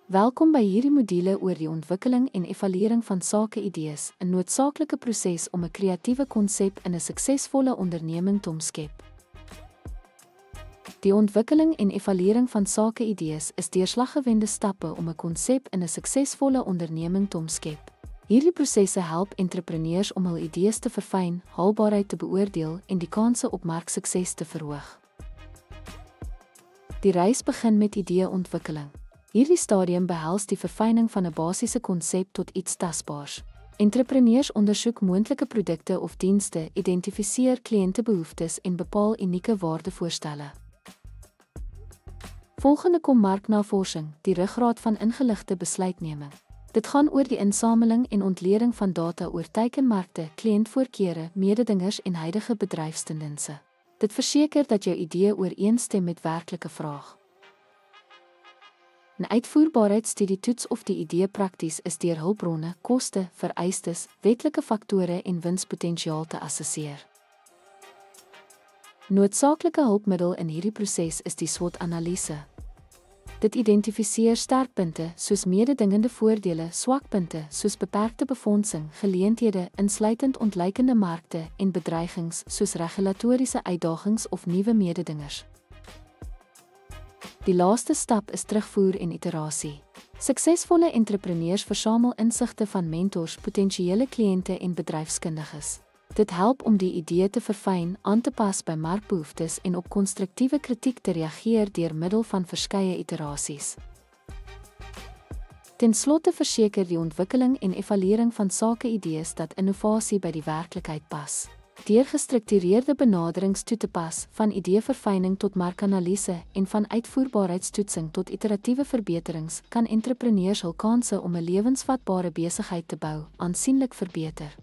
Welkom by hierdie module oor die ontwikkeling en evaluering van sake-idees, 'n noodsaaklike proses om 'n kreatiewe konsep in 'n suksesvolle onderneming te omskep. Die ontwikkeling en evaluering van sake-idees is deurslaggewende stappe om 'n konsep in 'n suksesvolle onderneming te omskep. Hierdie prosesse help entrepreneurs om hul idees te verfyn, haalbaarheid te beoordeel en die kanse op marksukses te verhoog. Die reis begin met ideeontwikkeling. Hierdie stadium behels die verfyning van 'n basiese konsep tot iets tasbaars. Entrepreneurs ondersoek moontlike produkte of dienste, identifiseer kliëntebehoeftes en bepaal unieke waardevoorstelle. Volgende kom marknavorsing, die ruggraat van ingeligte besluitneming. Dit gaan oor die insameling en ontleding van data oor teikenmarkte, kliëntvoorkeure, mededingers en huidige bedryfstendense. Dit verseker dat jou idee ooreenstem met werklike vraag. 'n Uitvoerbaarheidsstudie toets of die idee prakties is deur hulpbronne, koste, vereistes, wetlike faktore en winspotensiaal te assesseer. Noodsaaklike hulpmiddel in hierdie proses is die SWOT-analise. Dit identifiseer sterkpunte soos mededingende voordele, swakpunte soos beperkte befondsing, geleenthede insluitend ontleikende markte en bedreigings soos regulatoriese uitdagings of nuwe mededingers. Die laaste stap is terugvoer en iterasie. Suksesvolle entrepreneurs versamel insigte van mentors, potensiële kliënte en bedryfskundiges. Dit help om die idee te verfyn, aan te pas by markbehoeftes en op konstruktiewe kritiek te reageer deur middel van verskeie iterasies. Ten slotte verseker die ontwikkeling en evaluering van sake-idees dat innovasie by die werklikheid pas. Deur gestruktureerde benaderings toe te pas, van ideeverfyning tot markanalise en van uitvoerbaarheidstoetsing tot iteratiewe verbeterings, kan entrepreneurs hul kanse om 'n lewensvatbare besigheid te bou aansienlik verbeter.